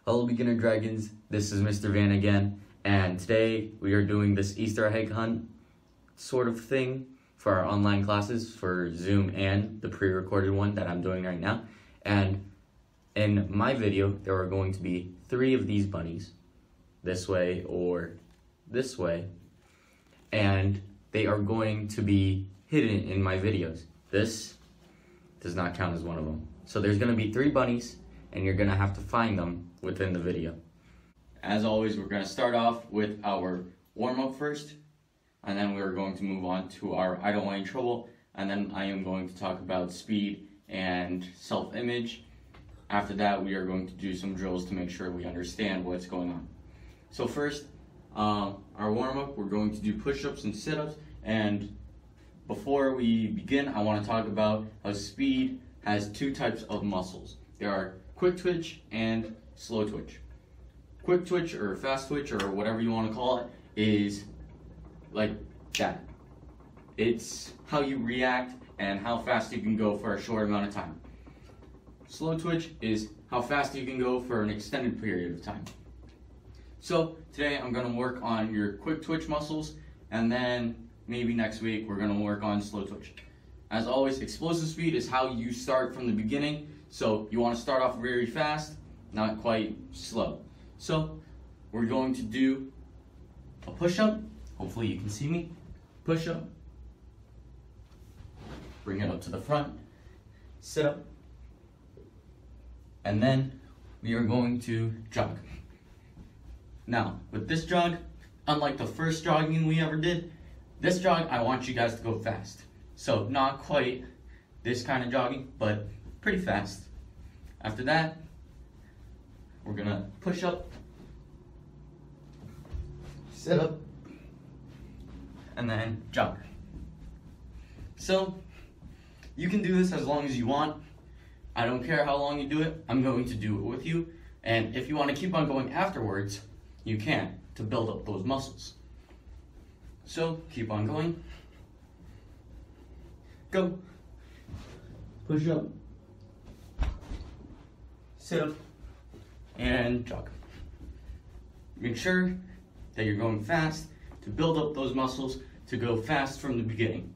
Hello beginner dragons, this is Mr. Van again, and today we are doing this Easter egg hunt sort of thing for our online classes for Zoom and the pre-recorded one that I'm doing right now. And in my video, there are going to be 3 of these bunnies, this way or this way, and they are going to be hidden in my videos. This does not count as one of them. So there's going to be 3 bunnies, and you're going to have to find them within the video. As always, we're going to start off with our warm-up first, and then we're going to move on to our I don't want any trouble, and then I am going to talk about speed and self-image. After that, we are going to do some drills to make sure we understand what's going on. So first, our warm-up, we're going to do push-ups and sit-ups, and before we begin, I want to talk about how speed has 2 types of muscles. There are quick twitch and slow twitch. Quick twitch or fast twitch or whatever you want to call it is like that. It's how you react and how fast you can go for a short amount of time. Slow twitch is how fast you can go for an extended period of time. So today I'm going to work on your quick twitch muscles, and then maybe next week we're going to work on slow twitch. As always, explosive speed is how you start from the beginning. So you want to start off very fast, not quite slow. So we're going to do a push-up. Hopefully you can see me. Push-up. Bring it up to the front. Sit up. And then we are going to jog. Now, with this jog, unlike the first jogging we ever did, this jog I want you guys to go fast. So not quite this kind of jogging, but pretty fast. After that, we're gonna push up, sit up, and then jog. So you can do this as long as you want. I don't care how long you do it. I'm going to do it with you. And if you want to keep on going afterwards, you can, to build up those muscles. So keep on going. Go. Push up. Sit up. And jog. Make sure that you're going fast to build up those muscles to go fast from the beginning.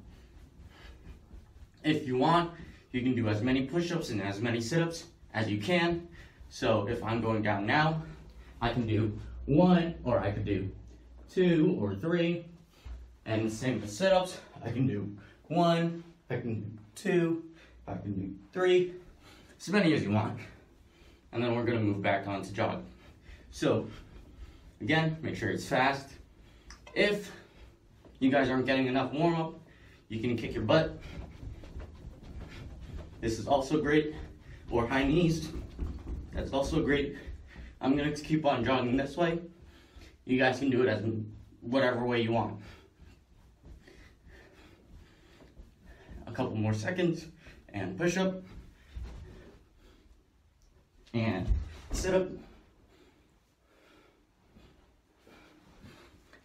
If you want, you can do as many push-ups and as many sit-ups as you can. So if I'm going down now, I can do 1, or I could do 2 or 3. And the same with sit-ups. I can do 1, I can do 2, I can do 3, as many as you want. And then we're going to move back on to jog. So again, make sure it's fast. If you guys aren't getting enough warm-up, you can kick your butt. This is also great. Or high knees. That's also great. I'm going to keep on jogging this way. You guys can do it as whatever way you want. A couple more seconds, and push up, and sit up,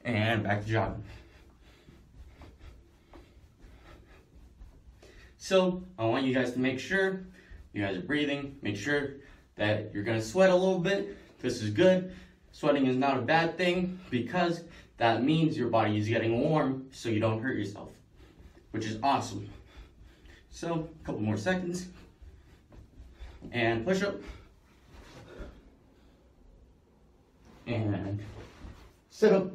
and back to jogging. So I want you guys to make sure you guys are breathing. Make sure that you're gonna sweat a little bit. This is good. Sweating is not a bad thing because that means your body is getting warm so you don't hurt yourself, which is awesome. So, a couple more seconds, and push up, and sit up,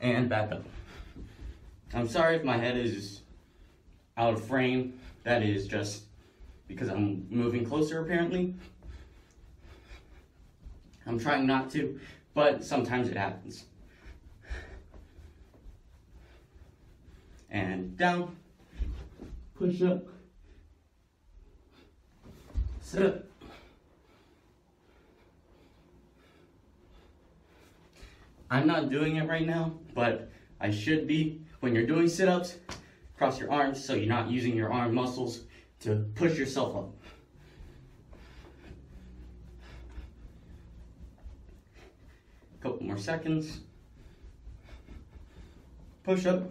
and back up. I'm sorry if my head is out of frame. That is just because I'm moving closer apparently. I'm trying not to, but sometimes it happens. And down, push up, sit up, I'm not doing it right now, but I should be. When you're doing sit-ups, cross your arms so you're not using your arm muscles to push yourself up. Couple more seconds, push up,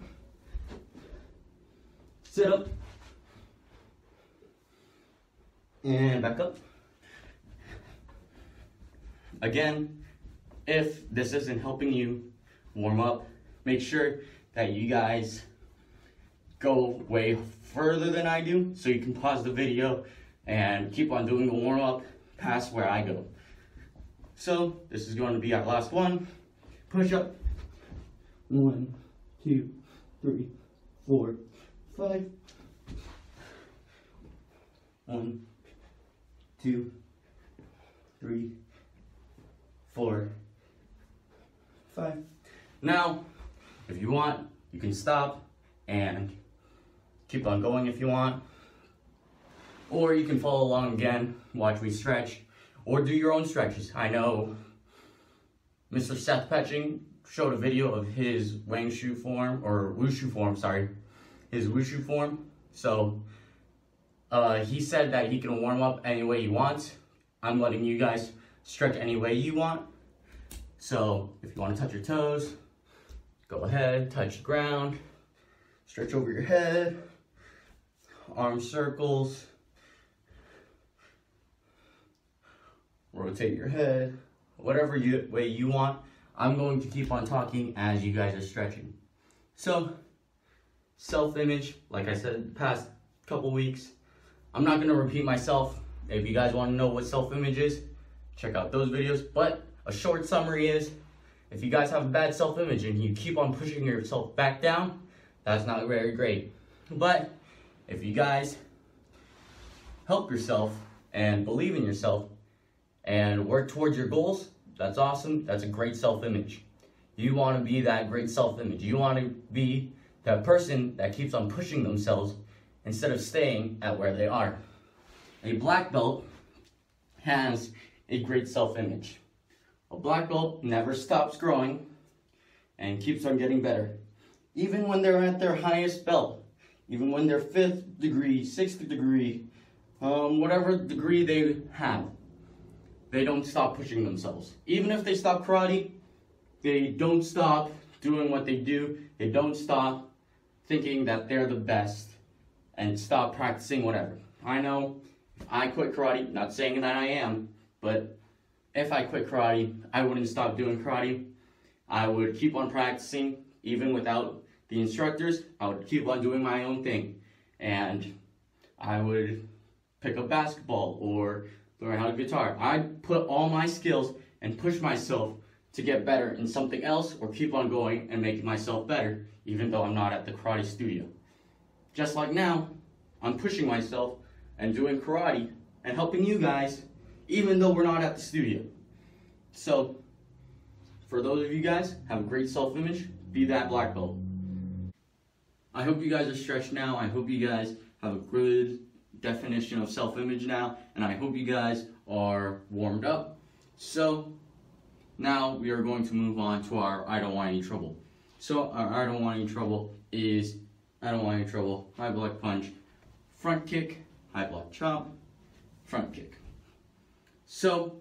sit up, and back up, again, if this isn't helping you warm up, make sure that you guys go way further than I do, so you can pause the video and keep on doing the warm up past where I go. So this is going to be our last one. Push up. 1, 2, 3, 4, 5. 1, 2, 3, 4, 5. Now, if you want, you can stop and keep on going if you want. Or you can follow along again, watch me stretch, or do your own stretches. I know Mr. Seth Petching showed a video of his wushu form, his wushu form. So he said that he can warm up any way he wants. I'm letting you guys stretch any way you want. So if you want to touch your toes, go ahead, touch the ground, stretch over your head, arm circles, rotate your head, whatever way you want. I'm going to keep on talking as you guys are stretching. So, self-image, like I said the past couple weeks, I'm not going to repeat myself. If you guys want to know what self-image is, check out those videos. But a short summary is, if you guys have a bad self-image and you keep on pushing yourself back down, that's not very great. But if you guys help yourself and believe in yourself and work towards your goals, that's awesome. That's a great self-image. You want to be that great self-image. You want to be that person that keeps on pushing themselves instead of staying at where they are. A black belt has a great self-image. A black belt never stops growing and keeps on getting better. Even when they're at their highest belt, even when they're 5th degree, 6th degree, whatever degree they have, they don't stop pushing themselves. Even if they stop karate, they don't stop doing what they do. They don't stop thinking that they're the best and stop practicing whatever. I know if I quit karate, not saying that I am, but if I quit karate, I wouldn't stop doing karate. I would keep on practicing even without the instructors. I would keep on doing my own thing. And I would pick up basketball or learn how to guitar. I'd put all my skills and push myself to get better in something else or keep on going and making myself better, even though I'm not at the karate studio. Just like now, I'm pushing myself and doing karate and helping you guys, even though we're not at the studio. So, for those of you guys, have a great self-image, be that black belt. I hope you guys are stretched now. I hope you guys have a good definition of self-image now, and I hope you guys are warmed up. So now we are going to move on to our I don't want any trouble. So our I don't want any trouble is I don't want any trouble, high block punch, front kick, high block chop, front kick. So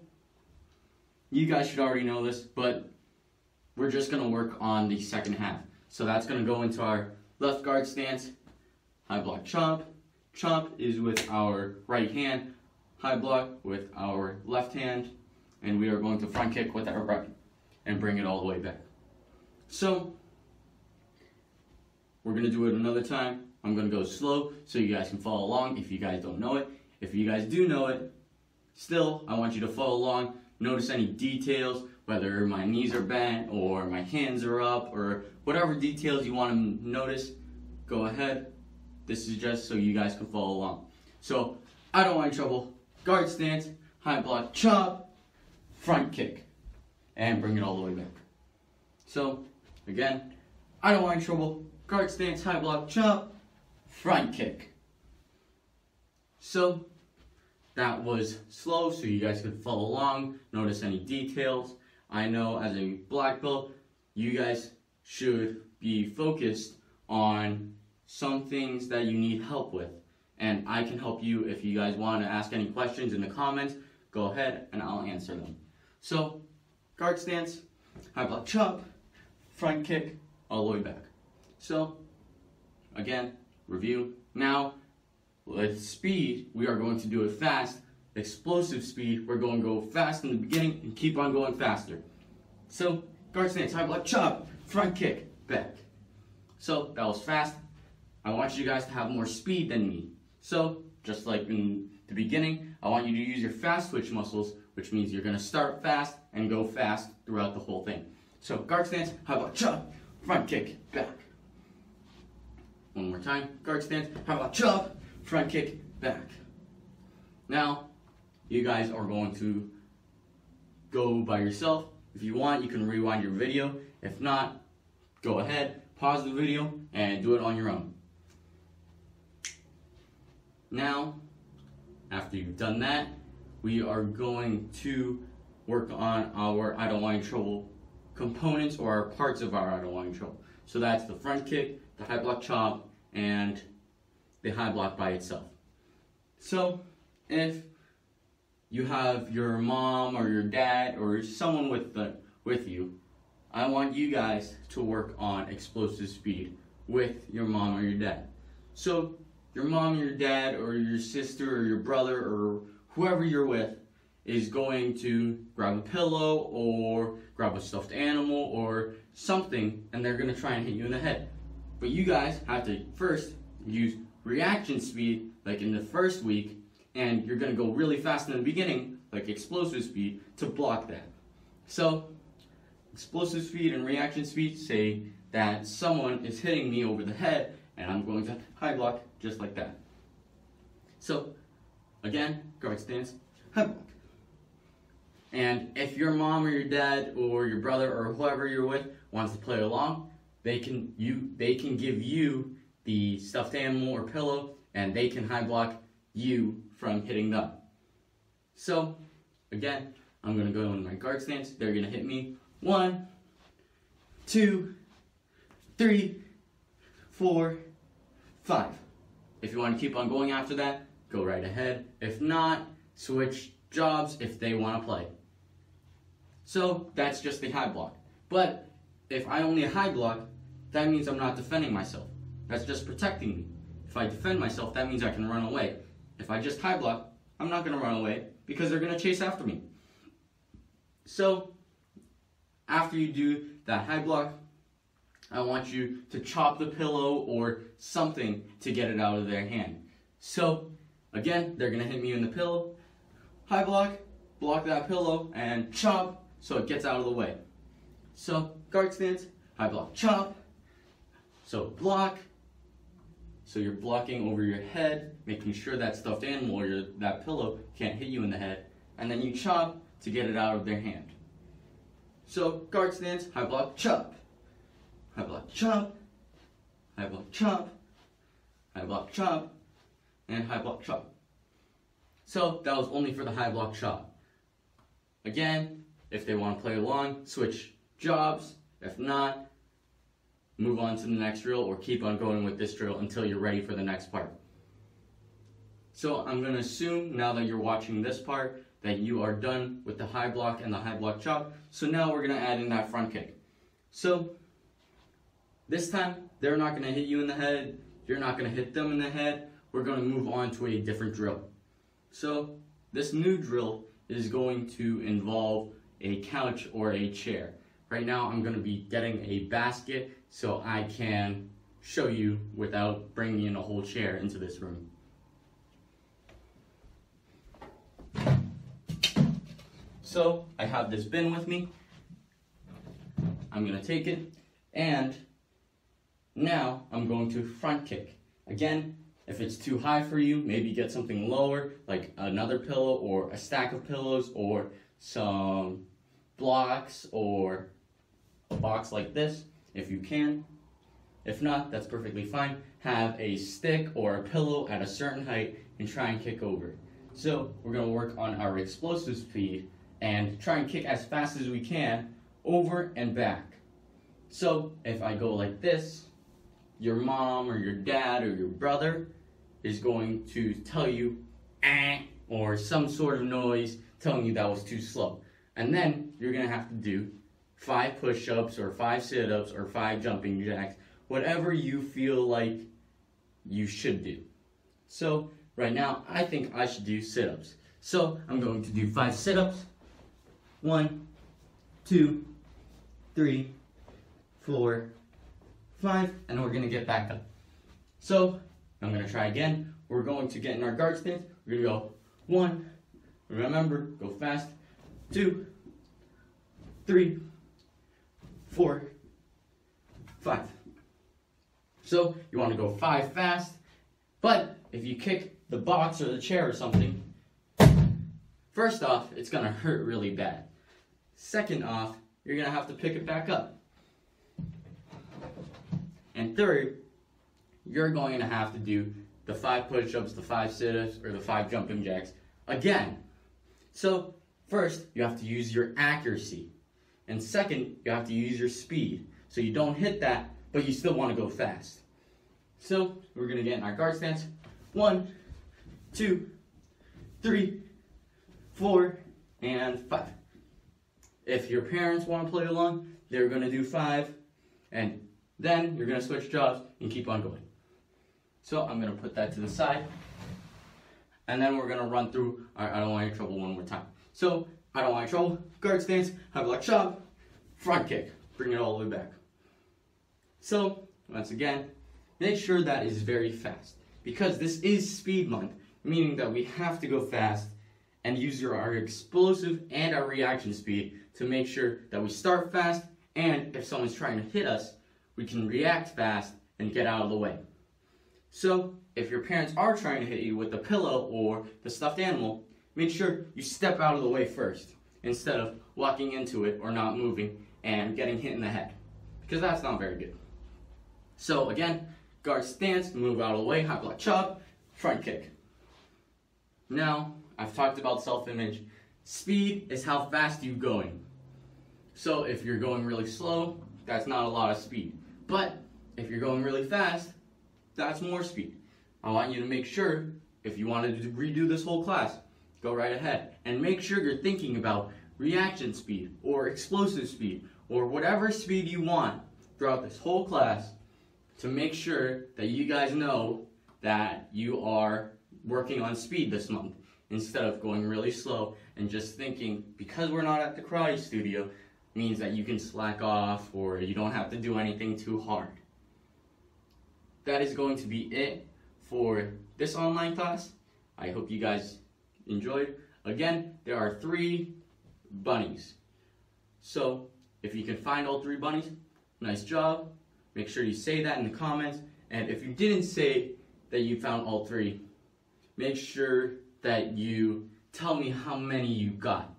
you guys should already know this, but we're just going to work on the second half. So that's going to go into our left guard stance, high block chop. Chop is with our right hand, high block with our left hand, and we are going to front kick with our right and bring it all the way back. So, we're going to do it another time. I'm going to go slow so you guys can follow along if you guys don't know it. If you guys do know it, still, I want you to follow along. Notice any details, whether my knees are bent or my hands are up or whatever details you want to notice, go ahead. This is just so you guys can follow along. So, I don't want any trouble. Guard stance, high block chop, front kick, and bring it all the way back. So, again, I don't want any trouble. Guard stance, high block chop, front kick. So, that was slow so you guys could follow along, notice any details. I know as a black belt, you guys should be focused on some things that you need help with, and I can help you. If you guys want to ask any questions in the comments, go ahead and I'll answer them. So, guard stance, high block chop, front kick, all the way back. So, again, review. Now, with speed, we are going to do it fast, explosive speed, we're going to go fast in the beginning and keep on going faster. So, guard stance, high block, chop, front kick, back. So, that was fast. I want you guys to have more speed than me. So, just like in the beginning, I want you to use your fast twitch muscles, which means you're going to start fast and go fast throughout the whole thing. So, guard stance, high block, chop, front kick, back. One more time, guard stance, high block, chop, front kick, back. Now, you guys are going to go by yourself. If you want, you can rewind your video. If not, go ahead, pause the video, and do it on your own. Now, after you've done that, we are going to work on our I don't want any trouble components, or our parts of our I don't want any trouble. So that's the front kick, the high block chop, and the high block by itself. So, if you have your mom or your dad or someone with you, I want you guys to work on explosive speed with your mom or your dad. So your mom, your dad, or your sister, or your brother, or whoever you're with is going to grab a pillow or grab a stuffed animal or something, and they're going to try and hit you in the head. But you guys have to first use reaction speed, like in the first week, and you're going to go really fast in the beginning, like explosive speed, to block that. So, explosive speed and reaction speed say that someone is hitting me over the head, and I'm going to high block just like that. So, again, guard stance, high block. And if your mom or your dad or your brother or whoever you're with wants to play along, they can give you the stuffed animal or pillow, and they can high block you from hitting them. So, again, I'm going to go in my guard stance. They're going to hit me 1, 2, 3, 4, 5. If you want to keep on going after that, go right ahead. If not, switch jobs if they want to play. So, that's just the high block. But, if I only high block, that means I'm not defending myself. That's just protecting me. If I defend myself, that means I can run away. If I just high block, I'm not going to run away because they're going to chase after me. So, after you do that high block, I want you to chop the pillow or something to get it out of their hand. So, again, they're going to hit me in the pillow, high block, block that pillow, and chop so it gets out of the way. So, guard stance, high block, chop, so block. So you're blocking over your head, making sure that stuffed animal or that pillow can't hit you in the head, and then you chop to get it out of their hand. So guard stance, high block, chop, high block, chop, high block, chop, high block, chop, and high block, chop. So that was only for the high block chop. Again, if they want to play along, switch jobs. If not, move on to the next drill, or keep on going with this drill until you're ready for the next part. So I'm going to assume, now that you're watching this part, that you are done with the high block and the high block chop. So now we're going to add in that front kick. So this time, they're not going to hit you in the head, you're not going to hit them in the head. We're going to move on to a different drill. So this new drill is going to involve a couch or a chair. Right now I'm going to be getting a basket so I can show you without bringing in a whole chair into this room. So I have this bin with me. I'm going to take it, and now I'm going to front kick. Again, if it's too high for you, maybe get something lower, like another pillow or a stack of pillows or some blocks or a box like this, if you can. If not, that's perfectly fine. Have a stick or a pillow at a certain height and try and kick over. So we're going to work on our explosive speed and try and kick as fast as we can over and back. So if I go like this, your mom or your dad or your brother is going to tell you or some sort of noise telling you that was too slow. And then you're going to have to do 5 push-ups or 5 sit-ups or 5 jumping jacks, whatever you feel like you should do. So right now I think I should do sit-ups. So I'm going to do 5 sit-ups. 1, 2, 3, 4, 5, and we're going to get back up. So I'm going to try again. We're going to get in our guard stance. We're going to go 1, remember, go fast, 2, 3, 4, 5. So you want to go 5 fast, but if you kick the box or the chair or something, first off, it's going to hurt really bad. Second off, you're going to have to pick it back up. And third, you're going to have to do the 5 push-ups, the 5 sit-ups, or the 5 jumping jacks again. So first, you have to use your accuracy. And second, you have to use your speed. So you don't hit that, but you still want to go fast. So we're going to get in our guard stance. 1, 2, 3, 4, and 5. If your parents want to play along, they're going to do 5, and then you're going to switch jobs and keep on going. So I'm going to put that to the side, and then we're going to run through our I don't want any trouble one more time. So I don't want any trouble, guard stance, high block chop, front kick, bring it all the way back. So once again, make sure that is very fast, because this is speed month, meaning that we have to go fast and use our explosive and our reaction speed to make sure that we start fast, and if someone's trying to hit us, we can react fast and get out of the way. So if your parents are trying to hit you with the pillow or the stuffed animal, make sure you step out of the way first, instead of walking into it or not moving and getting hit in the head, because that's not very good. So again, guard stance, move out of the way, high block chop, front kick. Now, I've talked about self-image. Speed is how fast you're going. So if you're going really slow, that's not a lot of speed. But if you're going really fast, that's more speed. I want you to make sure, if you wanted to redo this whole class, go right ahead. And make sure you're thinking about reaction speed or explosive speed or whatever speed you want throughout this whole class, to make sure that you guys know that you are working on speed this month, instead of going really slow and just thinking, because we're not at the karate studio, means that you can slack off or you don't have to do anything too hard. That is going to be it for this online class. I hope you guys enjoyed. Again, there are 3 bunnies. So if you can find all 3 bunnies, nice job. Make sure you say that in the comments. And if you didn't say that you found all 3, make sure that you tell me how many you got.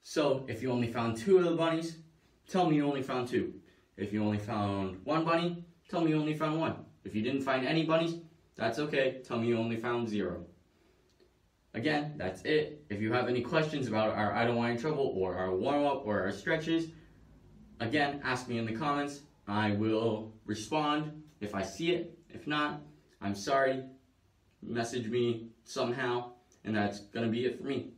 So if you only found 2 of the bunnies, tell me you only found 2. If you only found 1 bunny, tell me you only found 1. If you didn't find any bunnies, that's okay. Tell me you only found 0. Again, that's it. If you have any questions about our I don't want any trouble or our warm-up or our stretches, again, ask me in the comments. I will respond if I see it. If not, I'm sorry. Message me somehow, and that's going to be it for me.